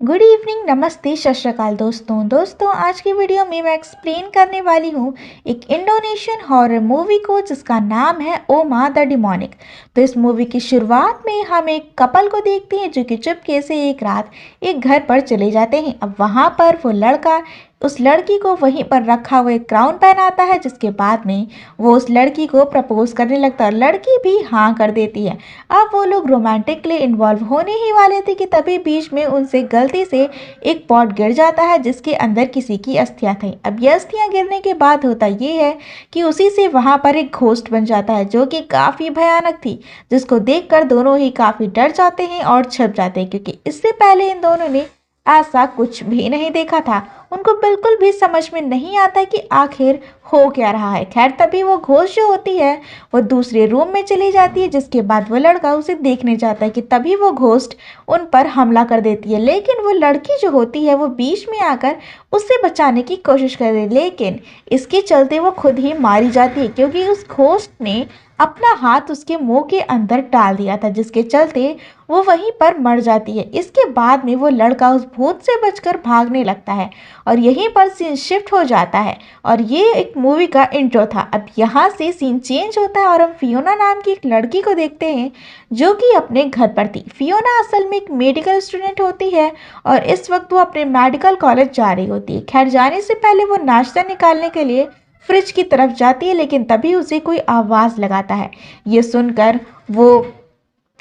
Good evening, नमस्ते, सत श्री अकाल दोस्तों। आज की वीडियो में मैं एक्सप्लेन करने वाली हूँ एक इंडोनेशियन हॉरर मूवी को जिसका नाम है ओमा द डिमोनिक। तो इस मूवी की शुरुआत में हम एक कपल को देखते हैं जो कि चुपके से एक रात एक घर पर चले जाते हैं। अब वहाँ पर वो लड़का उस लड़की को वहीं पर रखा हुआ एक क्राउन पहनाता है, जिसके बाद में वो उस लड़की को प्रपोज करने लगता है और लड़की भी हाँ कर देती है। अब वो लोग रोमांटिकली इन्वॉल्व होने ही वाले थे कि तभी बीच में उनसे गलती से एक पॉट गिर जाता है जिसके अंदर किसी की अस्थियां थी। अब ये अस्थियां गिरने के बाद होता ये है कि उसी से वहां पर एक घोस्ट बन जाता है जो कि काफी भयानक थी, जिसको देखकर दोनों ही काफी डर जाते हैं और छिप जाते हैं, क्योंकि इससे पहले इन दोनों ने ऐसा कुछ भी नहीं देखा था। उनको बिल्कुल भी समझ में नहीं आता कि आखिर हो क्या रहा है। खैर, तभी वो घोस्ट जो होती है वो दूसरे रूम में चली जाती है, जिसके बाद वो लड़का उसे देखने जाता है कि तभी वो घोस्ट उन पर हमला कर देती है। लेकिन वो लड़की जो होती है वो बीच में आकर उससे बचाने की कोशिश कर रही है, लेकिन इसके चलते वो खुद ही मारी जाती है, क्योंकि उस घोस्ट ने अपना हाथ उसके मुंह के अंदर डाल दिया था, जिसके चलते वो वहीं पर मर जाती है। इसके बाद में वो लड़का उस भूत से बचकर भागने लगता है और यहीं पर सीन शिफ्ट हो जाता है। और ये एक मूवी का इंट्रो था। अब यहाँ से सीन चेंज होता है और हम फियोना नाम की एक लड़की को देखते हैं जो कि अपने घर पर थी। फियोना असल में एक मेडिकल स्टूडेंट होती है और इस वक्त वो अपने मेडिकल कॉलेज जा रही होती है। खैर, जाने से पहले वो नाश्ता निकालने के लिए फ्रिज की तरफ जाती है, लेकिन तभी उसे कोई आवाज लगाता है। ये सुनकर वो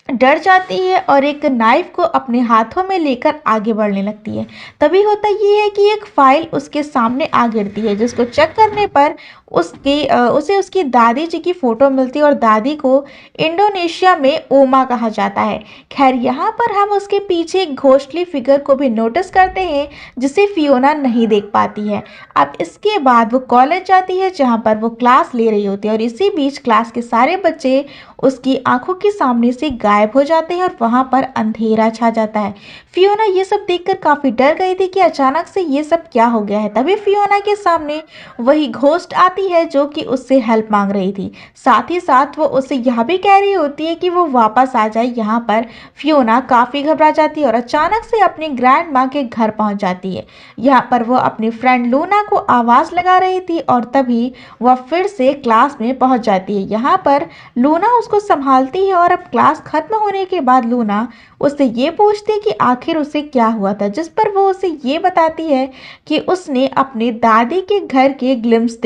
डर जाती है और एक नाइफ को अपने हाथों में लेकर आगे बढ़ने लगती है। तभी होता ये है कि एक फाइल उसके सामने आ गिरती है, जिसको चेक करने पर उसे उसकी दादी जी की फोटो मिलती है और दादी को इंडोनेशिया में ओमा कहा जाता है। खैर, यहाँ पर हम उसके पीछे एक घोस्टली फिगर को भी नोटिस करते हैं जिसे फियोना नहीं देख पाती है। अब इसके बाद वो कॉलेज जाती है जहाँ पर वो क्लास ले रही होती है और इसी बीच क्लास के सारे बच्चे उसकी आंखों के सामने से गायब हो जाते हैं और वहां पर अंधेरा छा जाता है। फियोना ये सब देखकर काफी डर गई थी कि अचानक से ये सब क्या हो गया है। तभी फियोना के सामने वही घोस्ट आती है जो कि उससे हेल्प मांग रही थी। साथ ही साथ वो उससे यह भी कह रही होती है कि वो वापस आ जाए। यहाँ पर फियोना काफी घबरा जाती है और अचानक से अपनी ग्रैंड माँ के घर पहुंच जाती है। यहाँ पर वो अपनी फ्रेंड लूना को आवाज लगा रही थी और तभी वह फिर से क्लास में पहुंच जाती है। यहाँ पर लूना उसको संभालती है और अब क्लास खत्म होने के बाद लूना उससे ये पूछती है कि आखिर उसे क्या हुआ था, जिस पर वो उसे ये बताती है कि उसने अपने दादी के घर के ग्लिम्स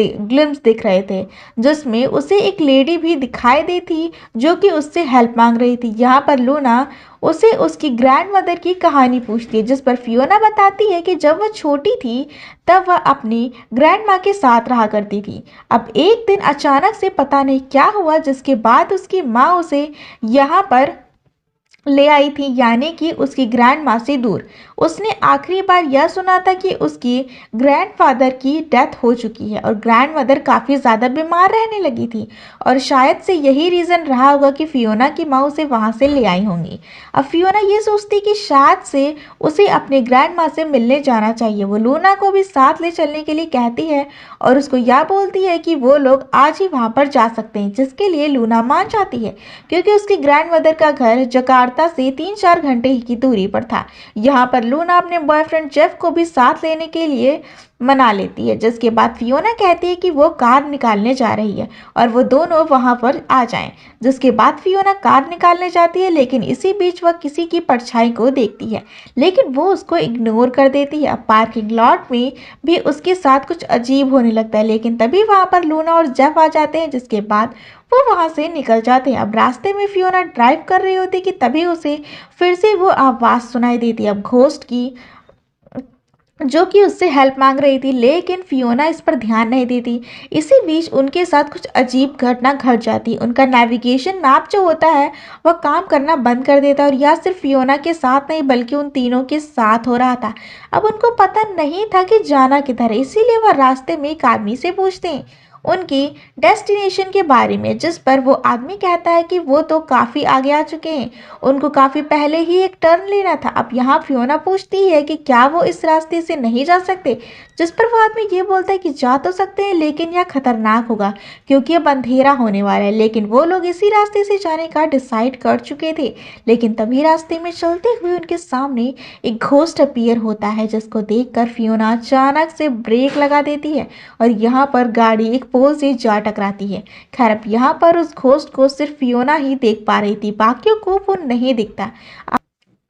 दिख रहे थे, जिसमें उसे एक लेडी भी दिखाई दी थी जो कि उससे हेल्प मांग रही थी। यहाँ पर लूना उसे उसकी ग्रैंड मदर की कहानी पूछती है, जिस पर फियोना बताती है कि जब वह छोटी थी तब वह अपनी ग्रैंड माँ के साथ रहा करती थी। अब एक दिन अचानक से पता नहीं क्या हुआ जिसके बाद उसकी माँ उसे यहाँ पर ले आई थी, यानी कि उसकी ग्रैंड माँ से दूर। उसने आखिरी बार यह सुना था कि उसकी ग्रैंडफादर की डेथ हो चुकी है और ग्रैंड मदर काफ़ी ज़्यादा बीमार रहने लगी थी और शायद से यही रीज़न रहा होगा कि फियोना की माँ उसे वहाँ से ले आई होंगी। अब फियोना ये सोचती कि शायद से उसे अपने ग्रैंड माँ से मिलने जाना चाहिए। वो लूना को भी साथ ले चलने के लिए कहती है और उसको यह बोलती है कि वो लोग आज ही वहाँ पर जा सकते हैं, जिसके लिए लूना मान जाती है, क्योंकि उसकी ग्रैंड मदर का घर जकार्ता से 3-4 घंटे की दूरी पर था। यहाँ पर लूना अपने बॉयफ्रेंड जेफ को भी साथ लेने के लिए मना लेती है, जिसके बाद फियोना कहती है कि वो कार निकालने जा रही है और वो दोनों वहां पर आ जाएं। जिसके बाद फियोना कार निकालने जाती है, लेकिन इसी बीच वह किसी की परछाई को देखती है, लेकिन वो उसको इग्नोर कर देती है। अब पार्किंग लॉट में भी उसके साथ कुछ अजीब होने लगता है, लेकिन तभी वहां पर लूना और जेफ आ जाते हैं, जिसके बाद वो वहां से निकल जाते हैं। अब रास्ते में फियोना ड्राइव कर रही होती कि तभी उसे फिर से वो आवाज सुनाई देती है, अब घोस्ट की, जो कि उससे हेल्प मांग रही थी, लेकिन फियोना इस पर ध्यान नहीं देती। इसी बीच उनके साथ कुछ अजीब घटना घट जाती। उनका नेविगेशन मैप जो होता है वह काम करना बंद कर देता है और यह सिर्फ फियोना के साथ नहीं बल्कि उन तीनों के साथ हो रहा था। अब उनको पता नहीं था कि जाना किधर है, इसीलिए वह रास्ते में एक आदमी से पूछते हैं। उनकी डेस्टिनेशन के बारे में, जिस पर वो आदमी कहता है कि वो तो काफ़ी आगे आ चुके हैं, उनको काफ़ी पहले ही एक टर्न लेना था। अब यहाँ फियोना पूछती है कि क्या वो इस रास्ते से नहीं जा सकते, जिस पर वो आदमी ये बोलता है कि जा तो सकते हैं लेकिन यह खतरनाक होगा क्योंकि अब अंधेरा होने वाला है। लेकिन वो लोग इसी रास्ते से जाने का डिसाइड कर चुके थे। लेकिन तभी रास्ते में चलते हुए उनके सामने एक घोस्ट अपीयर होता है, जिसको देखकर फियोना अचानक से ब्रेक लगा देती है और यहाँ पर गाड़ी एक पोल से जा टकराती है। खैर, अब यहाँ पर उस घोस्ट को सिर्फ फियोना ही देख पा रही थी, बाकियों को वो नहीं दिखता।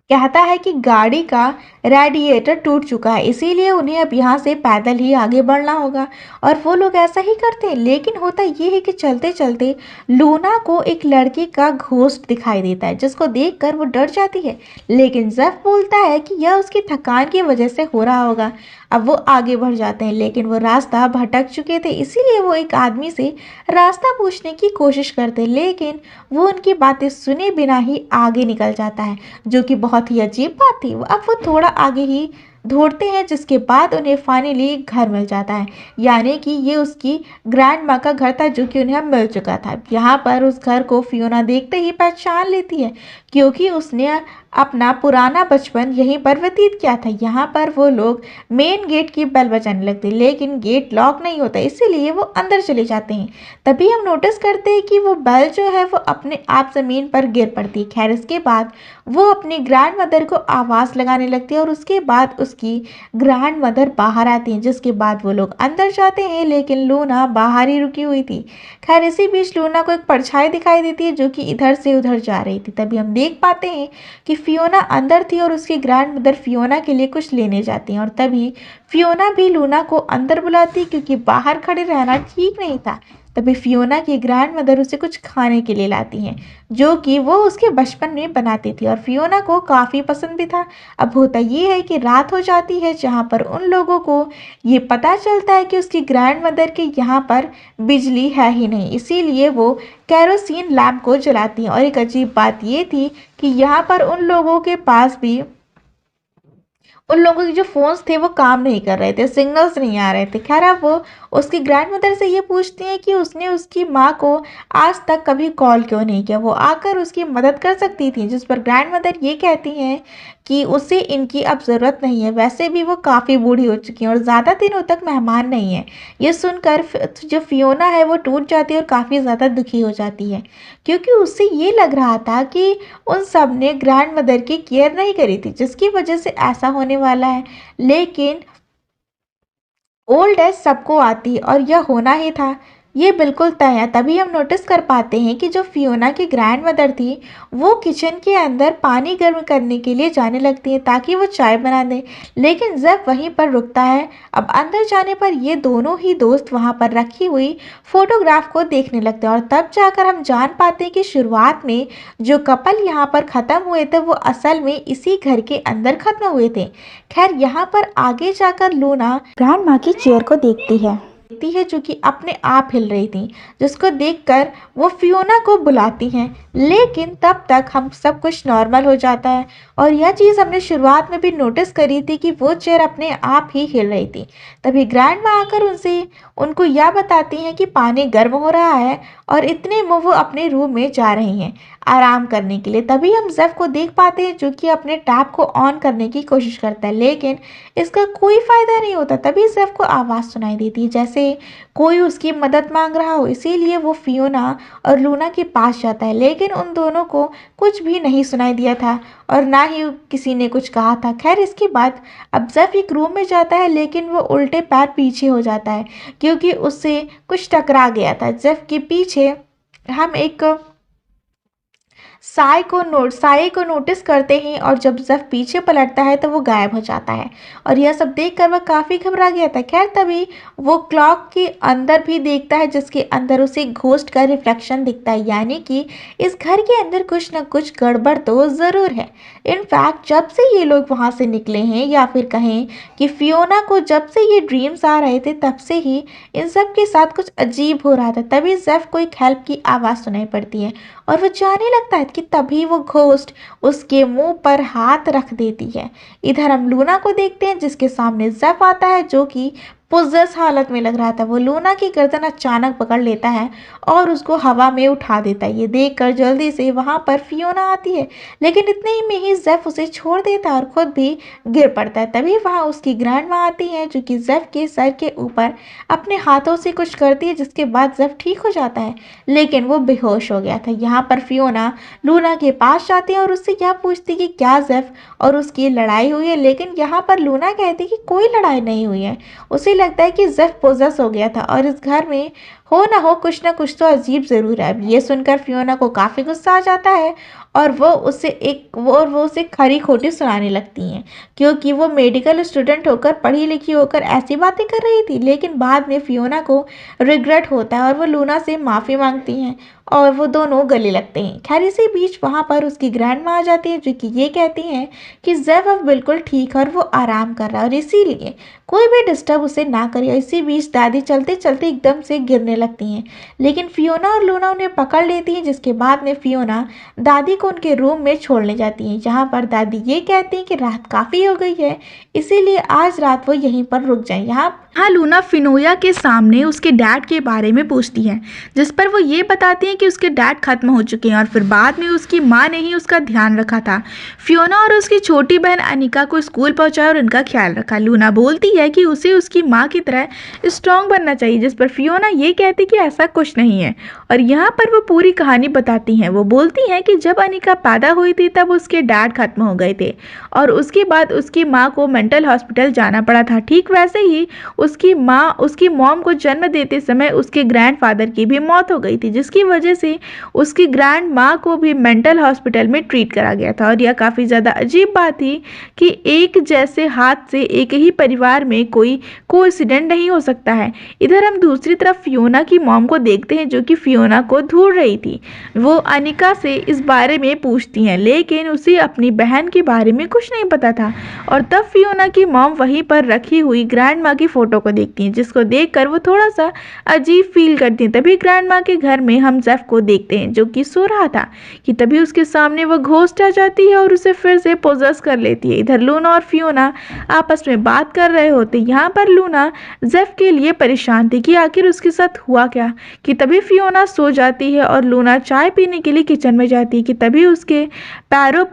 कहता है कि गाड़ी का रेडिएटर टूट चुका है, इसीलिए उन्हें अब यहाँ से पैदल ही आगे बढ़ना होगा। और वो लोग ऐसा ही करते हैं। लेकिन होता ये है कि चलते चलते लूना को एक लड़की का घोस्ट दिखाई देता है, जिसको देखकर वो डर जाती है। लेकिन जेफ बोलता है कि यह उसकी थकान की वजह से हो रहा होगा। अब वो आगे बढ़ जाते हैं, लेकिन वो रास्ता भटक चुके थे, इसीलिए वो एक आदमी से रास्ता पूछने की कोशिश करते, लेकिन वो उनकी बातें सुने बिना ही आगे निकल जाता है, जो कि बहुत ही अजीब बात थी। अब वो थोड़ा आगे ही दौड़ते हैं, जिसके बाद उन्हें फाइनली घर मिल जाता है, यानी कि ये उसकी ग्रैंड माँ का घर था जो कि उन्हें मिल चुका था। यहाँ पर उस घर को फियोना देखते ही पहचान लेती है, क्योंकि उसने अपना पुराना बचपन यहीं पर व्यतीत किया था। यहाँ पर वो लोग मेन गेट की बेल बजाने लगते, लेकिन गेट लॉक नहीं होता, इसीलिए वो अंदर चले जाते हैं। तभी हम नोटिस करते हैं कि वो बेल जो है वो अपने आप ज़मीन पर गिर पड़ती है। खैर, इसके बाद वो अपनी ग्रैंड मदर को आवाज़ लगाने लगती है और उसके बाद उसकी ग्रैंड मदर बाहर आती हैं, जिसके बाद वो लोग अंदर जाते हैं, लेकिन लूना बाहर ही रुकी हुई थी। खैर, इसी बीच लूना को एक परछाई दिखाई देती है जो कि इधर से उधर जा रही थी। तभी हम देख पाते हैं कि फियोना अंदर थी और उसकी ग्रैंड मदर फियोना के लिए कुछ लेने जाती हैं, और तभी फियोना भी लूना को अंदर बुलाती क्योंकि बाहर खड़े रहना ठीक नहीं था। तभी फियोना की ग्रैंड मदर उसे कुछ खाने के लिए लाती हैं, जो कि वो उसके बचपन में बनाती थी और फियोना को काफ़ी पसंद भी था। अब होता ये है कि रात हो जाती है, जहाँ पर उन लोगों को ये पता चलता है कि उसकी ग्रैंड मदर के यहाँ पर बिजली है ही नहीं, इसीलिए वो कैरोसिन लैम्प को जलाती हैं। और एक अजीब बात ये थी कि यहाँ पर उन लोगों के जो फ़ोन्स थे वो काम नहीं कर रहे थे, सिग्नल्स नहीं आ रहे थे। खैर, अब वो उसकी ग्रैंड मदर से ये पूछती हैं कि उसने उसकी माँ को आज तक कभी कॉल क्यों नहीं किया, वो आकर उसकी मदद कर सकती थी, जिस पर ग्रैंड मदर ये कहती हैं कि उसे इनकी अब ज़रूरत नहीं है, वैसे भी वो काफ़ी बूढ़ी हो चुकी हैं और ज़्यादा दिनों तक मेहमान नहीं है। ये सुनकर जो फियोना है वो टूट जाती है और काफ़ी ज़्यादा दुखी हो जाती है, क्योंकि उससे ये लग रहा था कि उन सब ने ग्रैंड मदर की केयर नहीं करी थी, जिसकी वजह से ऐसा होने वाला है। लेकिन ओल्ड एज सबको आती और यह होना ही था, ये बिल्कुल तय है। तभी हम नोटिस कर पाते हैं कि जो फियोना की ग्रैंड मदर थी वो किचन के अंदर पानी गर्म करने के लिए जाने लगती है ताकि वो चाय बना दें, लेकिन जब वहीं पर रुकता है। अब अंदर जाने पर ये दोनों ही दोस्त वहाँ पर रखी हुई फोटोग्राफ को देखने लगते हैं और तब जाकर हम जान पाते हैं कि शुरुआत में जो कपल यहाँ पर ख़त्म हुए थे वो असल में इसी घर के अंदर ख़त्म हुए थे। खैर, यहाँ पर आगे जाकर लूना ग्रैंड माँ की चेयर को देखती है जो कि अपने आप हिल रही थी, जिसको देखकर वो फियोना को बुलाती हैं। लेकिन तब तक हम सब कुछ नॉर्मल हो जाता है और यह चीज़ हमने शुरुआत में भी नोटिस करी थी कि वो चेयर अपने आप ही हिल रही थी। तभी ग्रैंड माँ आकर उनको यह बताती हैं कि पानी गर्म हो रहा है और इतने में वो अपने रूम में जा रही हैं आराम करने के लिए। तभी हम जेफ को देख पाते हैं जो कि अपने टैप को ऑन करने की कोशिश करता है, लेकिन इसका कोई फायदा नहीं होता। तभी जेफ को आवाज़ सुनाई देती है जैसे कोई उसकी मदद मांग रहा हो, इसीलिए वो फियोना और लूना के पास जाता है, लेकिन उन दोनों को कुछ भी नहीं सुनाई दिया था और ना ही किसी ने कुछ कहा था। खैर, इसके बाद अब जेफ एक रूम में जाता है, लेकिन वो उल्टे पैर पीछे हो जाता है क्योंकि उससे कुछ टकरा गया था। जेफ के पीछे हम एक साई को नोटिस करते हैं और जब जेफ पीछे पलटता है तो वो गायब हो जाता है और यह सब देखकर वह काफ़ी घबरा गया था। खैर, तभी वो क्लॉक के अंदर भी देखता है, जिसके अंदर उसे घोस्ट का रिफ्लेक्शन दिखता है, यानी कि इस घर के अंदर कुछ न कुछ गड़बड़ तो ज़रूर है। इनफैक्ट जब से ये लोग वहाँ से निकले हैं, या फिर कहें कि फियोना को जब से ये ड्रीम्स आ रहे थे, तब से ही इन सब के साथ कुछ अजीब हो रहा था। तभी जेफ को एक हेल्प की आवाज़ सुनाई पड़ती है और वो जाने लगता है कि तभी वो घोस्ट उसके मुंह पर हाथ रख देती है। इधर हम लूना को देखते हैं जिसके सामने जेफ आता है, जो कि पोजेस हालत में लग रहा था। वो लूना की गर्दन अचानक पकड़ लेता है और उसको हवा में उठा देता है। ये देखकर जल्दी से वहां पर फियोना आती है, लेकिन इतने ही में ही जेफ उसे छोड़ देता है और खुद भी गिर पड़ता है। तभी वहां उसकी ग्रैंड माँ आती है, जो कि जेफ के सर के ऊपर अपने हाथों से कुछ करती है, जिसके बाद जेफ ठीक हो जाता है, लेकिन वो बेहोश हो गया था। यहाँ पर फियोना लूना के पास जाती है और उससे यह पूछती कि क्या जेफ और उसकी लड़ाई हुई है, लेकिन यहाँ पर लूना कहती कि कोई लड़ाई नहीं हुई है। उसे लगता है कि जेफ पोजेस हो गया था और इस घर में हो ना कुछ तो अजीब जरूर है। अब ये सुनकर फियोना को काफी गुस्सा आ जाता है और वो उसे खरी खोटी सुनाने लगती हैं, क्योंकि वो मेडिकल स्टूडेंट होकर, पढ़ी लिखी होकर ऐसी बातें कर रही थी। लेकिन बाद में फियोना को रिग्रेट होता है और वो लूना से माफ़ी मांगती हैं और वो दोनों गले लगते हैं। खैर इसी बीच वहाँ पर उसकी ग्रैंड माँ आ जाती है, जो कि ये कहती हैं कि जेफ अब बिल्कुल ठीक है और वो आराम कर रहा है और इसीलिए कोई भी डिस्टर्ब उसे ना करे। इसी बीच दादी चलते चलते एकदम से गिरने लगती हैं, लेकिन फियोना और लूना उन्हें पकड़ लेती हैं, जिसके बाद में फियोना दादी को उनके रूम में छोड़ने जाती हैं, जहाँ पर दादी ये कहती हैं कि रात काफ़ी हो गई है, इसीलिए आज रात वो यहीं पर रुक जाएं। यहाँ लूना फिनोया के सामने उसके डैड के बारे में पूछती है, जिस पर वो ये बताती हैं कि उसके डैड खत्म हो चुके हैं और फिर बाद में उसकी माँ ने ही उसका ध्यान रखा था। फियोना और उसकी छोटी बहन अनिका को स्कूल पहुंचाया और उनका ख्याल रखा। लूना बोलती है कि उसे उसकी माँ की तरह स्ट्रांग बनना चाहिए, जिस पर फियोना ये कहती कि ऐसा कुछ नहीं है और यहाँ पर वो पूरी कहानी बताती हैं। वो बोलती हैं कि जब अनिका पैदा हुई थी तब उसके डैड खत्म हो गए थे और उसके बाद उसकी माँ को मेंटल हॉस्पिटल जाना पड़ा था। ठीक वैसे ही उसकी मॉम को जन्म देते समय उसके ग्रैंडफादर की भी मौत हो गई थी, जिसकी वजह से उसकी ग्रैंड माँ को भी मेंटल हॉस्पिटल में ट्रीट करा गया था। और यह काफ़ी ज़्यादा अजीब बात थी कि एक जैसे हाथ से एक ही परिवार में कोई कोइंसिडेंट नहीं हो सकता है। इधर हम दूसरी तरफ फियोना की मॉम को देखते हैं, जो कि फियोना को ढूंढ रही थी। वो अनिका से इस बारे में पूछती हैं, लेकिन उसे अपनी बहन के बारे में कुछ नहीं पता था। और तब फियोना की मॉम वहीं पर रखी हुई ग्रैंड माँ की फोटो को देखती हैं, जिसको देखकर वो थोड़ा सा अजीब फील करती हैं। तभी ग्रैंड माँ के घर में हम जेफ को देखते हैं, जो कि सो रहा था, कि तभी उसके सामने वो घोस्ट आ जाती है और उसे फिर से पोजेस कर लेती है। इधर लूना और फियोना आपस में बात कर रहे होते। यहाँ पर लूना जेफ के लिए परेशान थी कि आखिर उसके साथ हुआ क्या, कि तभी फियोना सो जाती है और लूना चाय पीने के लिए किचन में जाती है कि तभी उसके पैर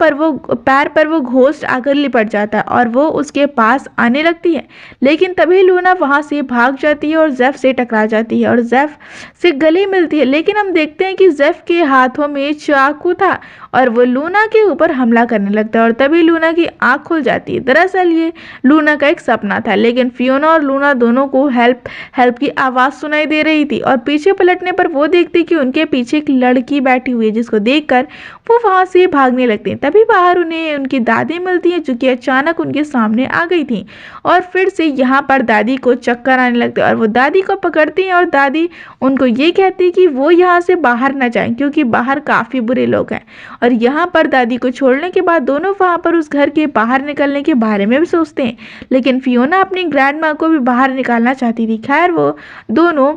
पर वो घोस्ट आकर लिपट जाता है और वो उसके पास आने लगती है। लेकिन तभी लूना वहां से भाग जाती है और जेफ से टकरा जाती है और जेफ से गले मिलती है। लेकिन हम देखते हैं कि जेफ के हाथों में चाकू था और वो लूना के ऊपर हमला करने लगता है और तभी लूना की आंख खुल जाती है। दरअसल ये लूना का एक सपना था, लेकिन फियोना और लूना दोनों को हेल्प की आवाज़ सुनाई दे रही थी और पीछे पलटने पर वो देखती कि उनके पीछे एक लड़की बैठी हुई है, जिसको देखकर वो वहां से भागने लगते हैं। तभी बाहर उन्हें उनकी दादी मिलती है, जो कि अचानक उनके सामने आ गई थी और फिर से यहाँ पर दादी को चक्कर आने लगते हैं और वो दादी को पकड़ती हैं और दादी उनको ये कहती है कि वो यहाँ से बाहर ना जाएं, क्योंकि बाहर काफ़ी बुरे लोग हैं। और यहाँ पर दादी को छोड़ने के बाद दोनों वहाँ पर उस घर के बाहर निकलने के बारे में भी सोचते हैं, लेकिन फियोना अपनी ग्रैंड माँ को भी बाहर निकालना चाहती थी। खैर वो दोनों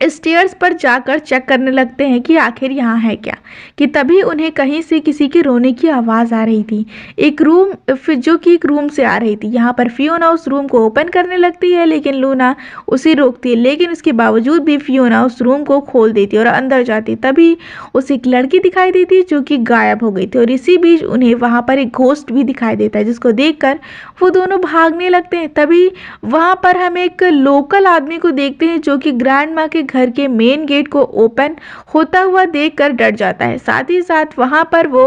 स्टेयर्स पर जाकर चेक करने लगते हैं कि आखिर यहाँ है क्या, कि तभी उन्हें कहीं से किसी के रोने की आवाज़ आ रही थी, जो कि एक रूम से आ रही थी। यहाँ पर फियोना उस रूम को ओपन करने लगती है, लेकिन लूना उसे रोकती है। लेकिन इसके बावजूद भी फियोना उस रूम को खोल देती है और अंदर जाती। तभी उसे एक लड़की दिखाई देती है, जो कि गायब हो गई थी और इसी बीच उन्हें वहाँ पर एक घोस्ट भी दिखाई देता है, जिसको देखकर वो दोनों भागने लगते हैं। तभी वहाँ पर हम एक लोकल आदमी को देखते हैं, जो कि ग्रैंड माँ के घर के मेन गेट को ओपन होता हुआ देखकर डर जाता है। साथ ही साथ वहां पर वो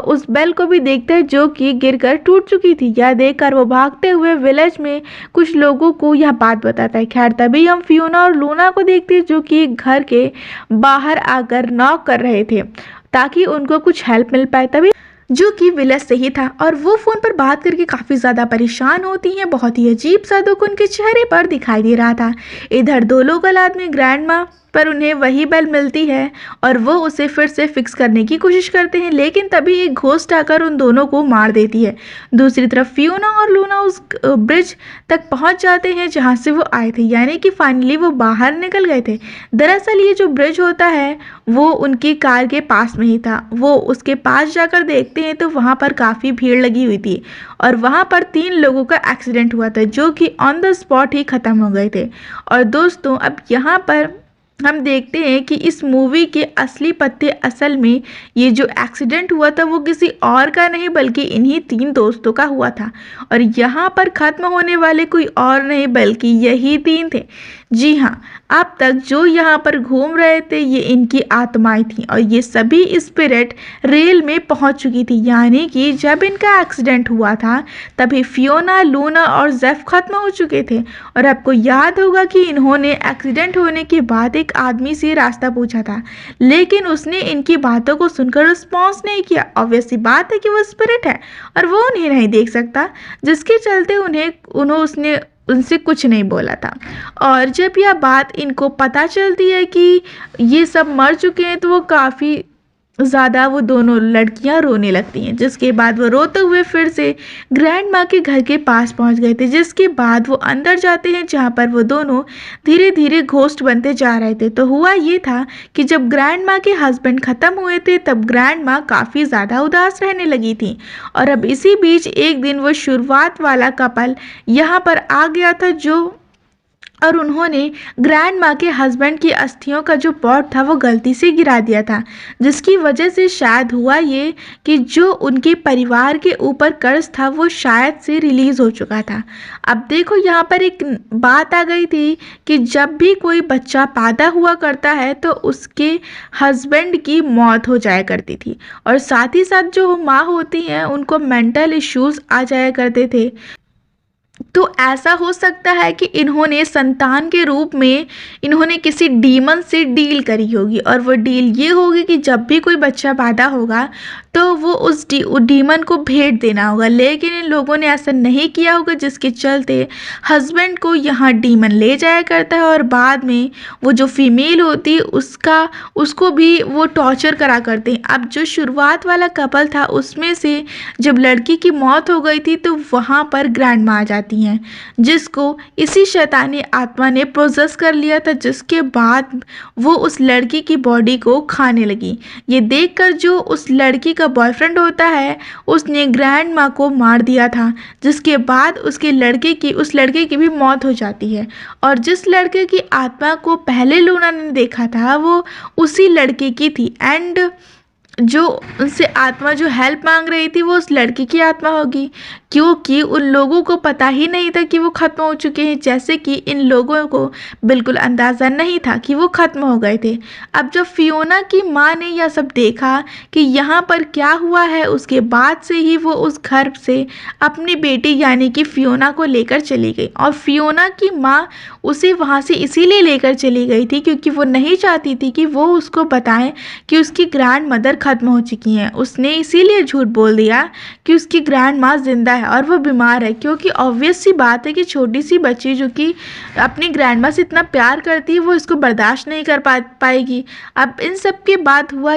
उस बेल को भी देखता है, जो कि गिरकर टूट चुकी थी। यह देखकर वो भागते हुए विलेज में कुछ लोगों को यह बात बताता है। खैर तभी हम फियोना और लूना को देखते हैं, जो कि घर के बाहर आकर नॉक कर रहे थे ताकि उनको कुछ हेल्प मिल पाए, तभी जो कि विलेज से ही था और वो फ़ोन पर बात करके काफ़ी ज़्यादा परेशान होती हैं। बहुत ही अजीब सा दुख उनके चेहरे पर दिखाई दे रहा था। इधर दो लोकल आदमी ग्रैंड माँ पर उन्हें वही बेल मिलती है और वो उसे फिर से फिक्स करने की कोशिश करते हैं, लेकिन तभी एक घोस्ट आकर उन दोनों को मार देती है। दूसरी तरफ फियोना और लूना उस ब्रिज तक पहुंच जाते हैं जहां से वो आए थे, यानी कि फाइनली वो बाहर निकल गए थे। दरअसल ये जो ब्रिज होता है वो उनकी कार के पास में ही था। वो उसके पास जाकर देखते हैं तो वहाँ पर काफ़ी भीड़ लगी हुई थी और वहाँ पर 3 लोगों का एक्सीडेंट हुआ था जो कि ऑन द स्पॉट ही ख़त्म हो गए थे। और दोस्तों अब यहाँ पर हम देखते हैं कि इस मूवी के असली पत्ते असल में ये जो एक्सीडेंट हुआ था वो किसी और का नहीं बल्कि इन्हीं 3 दोस्तों का हुआ था। और यहाँ पर ख़त्म होने वाले कोई और नहीं बल्कि यही 3 थे। जी हाँ, अब तक जो यहाँ पर घूम रहे थे ये इनकी आत्माएं थीं और ये सभी स्पिरिट रेल में पहुँच चुकी थी, यानी कि जब इनका एक्सीडेंट हुआ था तभी फियोना, लूना और जेफ खत्म हो चुके थे। और आपको याद होगा कि इन्होंने एक्सीडेंट होने के बाद एक आदमी से रास्ता पूछा था, लेकिन उसने इनकी बातों को सुनकर रिस्पॉन्स नहीं किया। ऑब्वियसली बात है कि वो स्पिरिट है और वो उन्हें नहीं देख सकता, जिसके चलते उसने उनसे कुछ नहीं बोला था। और जब यह बात इनको पता चलती है कि ये सब मर चुके हैं तो वो काफ़ी ज़्यादा वो दोनों लड़कियां रोने लगती हैं, जिसके बाद वो रोते हुए फिर से ग्रैंड माँ के घर के पास पहुंच गए थे। जिसके बाद वो अंदर जाते हैं जहां पर वो दोनों धीरे धीरे घोस्ट बनते जा रहे थे। तो हुआ ये था कि जब ग्रैंड माँ के हस्बैंड ख़त्म हुए थे तब ग्रैंड माँ काफ़ी ज़्यादा उदास रहने लगी थी। और अब इसी बीच एक दिन वो शुरुआत वाला कपल यहाँ पर आ गया था और उन्होंने ग्रैंड माँ के हस्बैंड की अस्थियों का जो पॉट था वो गलती से गिरा दिया था, जिसकी वजह से शायद हुआ ये कि जो उनके परिवार के ऊपर कर्ज था वो शायद से रिलीज़ हो चुका था। अब देखो यहाँ पर एक बात आ गई थी कि जब भी कोई बच्चा पैदा हुआ करता है तो उसके हस्बैंड की मौत हो जाया करती थी और साथ ही साथ जो माँ होती हैं उनको मेंटल इश्यूज आ जाया करते थे। तो ऐसा हो सकता है कि इन्होंने संतान के रूप में इन्होंने किसी डीमन से डील करी होगी और वो डील ये होगी कि जब भी कोई बच्चा पैदा होगा तो वो उस डीमन को भेंट देना होगा, लेकिन इन लोगों ने ऐसा नहीं किया होगा, जिसके चलते हस्बैंड को यहाँ डीमन ले जाया करता है और बाद में वो जो फीमेल होती है उसको भी वो टॉर्चर करा करते हैं। अब जो शुरुआत वाला कपल था उसमें से जब लड़की की मौत हो गई थी तो वहाँ पर ग्रैंड माँ आ जाती हैं, जिसको इसी शैतानी आत्मा ने प्रोसेस कर लिया था, जिसके बाद वो उस लड़की की बॉडी को खाने लगी। ये देखकर जो उस लड़की का बॉयफ्रेंड होता है उसने ग्रैंड माँ को मार दिया था, जिसके बाद उस लड़के की भी मौत हो जाती है। और जिस लड़के की आत्मा को पहले लूना ने देखा था वो उसी लड़के की थी एंड जो उनसे आत्मा जो हेल्प मांग रही थी वो उस लड़की की आत्मा होगी, क्योंकि उन लोगों को पता ही नहीं था कि वो ख़त्म हो चुके हैं, जैसे कि इन लोगों को बिल्कुल अंदाज़ा नहीं था कि वो ख़त्म हो गए थे। अब जब फियोना की माँ ने यह सब देखा कि यहाँ पर क्या हुआ है, उसके बाद से ही वो उस घर से अपनी बेटी यानी कि फियोना को लेकर चली गई। और फियोना की माँ उसे वहाँ से इसीलिए लेकर चली गई थी क्योंकि वो नहीं चाहती थी कि वो उसको बताएं कि उसकी ग्रैंड मदर ख़त्म हो चुकी हैं। उसने इसीलिए झूठ बोल दिया कि उसकी ग्रैंड माँ जिंदा है और वो बीमार है, क्योंकि ऑब्वियस सी बात है कि छोटी सी बच्ची जो कि अपनी ग्रैंड माँ से इतना प्यार करती है वो इसको बर्दाश्त नहीं कर पाएगी। अब इन सब के बाद हुआ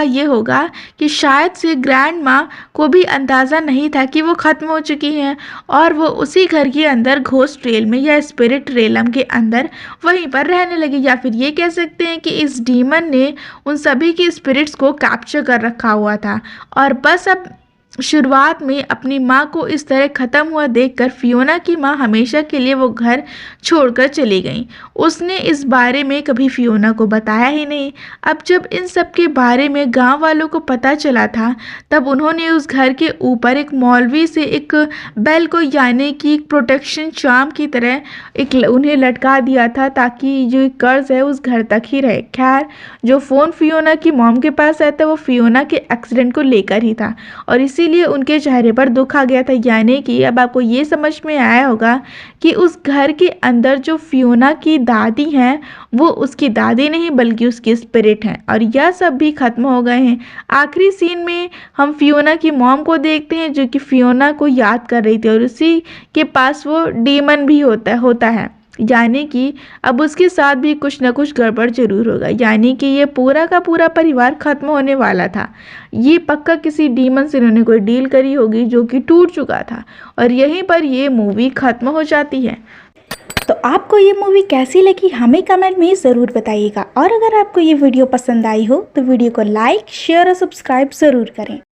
ये होगा कि शायद से ग्रैंड माँ को भी अंदाज़ा नहीं था कि वो ख़त्म हो चुकी हैं और वो उसी घर के अंदर घोस्ट रेल में या स्पिरिट रेलम के अंदर वहीं पर रहने लगी, या फिर ये कह सकते हैं कि इस डीमन ने उन सभी की स्पिरिट्स को कैप्चर कर रखा हुआ था। और बस अब शुरुआत में अपनी माँ को इस तरह ख़त्म हुआ देखकर फियोना की माँ हमेशा के लिए वो घर छोड़कर चली गई। उसने इस बारे में कभी फियोना को बताया ही नहीं। अब जब इन सब के बारे में गांव वालों को पता चला था तब उन्होंने उस घर के ऊपर एक मौलवी से एक बेल को यानी कि प्रोटेक्शन चार्म की तरह उन्हें लटका दिया था ताकि जो कर्ज है उस घर तक ही रहे। खैर जो फ़ोन फियोना की मॉम के पास आया था वो फियोना के एक्सीडेंट को लेकर ही था और इसीलिए उनके चेहरे पर दुख आ गया था। यानी कि अब आपको ये समझ में आया होगा कि उस घर के अंदर जो फियोना की दादी हैं वो उसकी दादी नहीं बल्कि उसकी स्पिरिट हैं और यह सब भी ख़त्म हो गए हैं। आखिरी सीन में हम फियोना की मॉम को देखते हैं जो कि फियोना को याद कर रही थी और उसी के पास वो डीमन भी होता है। यानी कि अब उसके साथ भी कुछ ना कुछ गड़बड़ जरूर होगा, यानी कि ये पूरा का पूरा परिवार खत्म होने वाला था। ये पक्का किसी डीमन से इन्होंने कोई डील करी होगी जो कि टूट चुका था, और यहीं पर ये मूवी खत्म हो जाती है। तो आपको ये मूवी कैसी लगी हमें कमेंट में ज़रूर बताइएगा, और अगर आपको ये वीडियो पसंद आई हो तो वीडियो को लाइक, शेयर और सब्सक्राइब ज़रूर करें।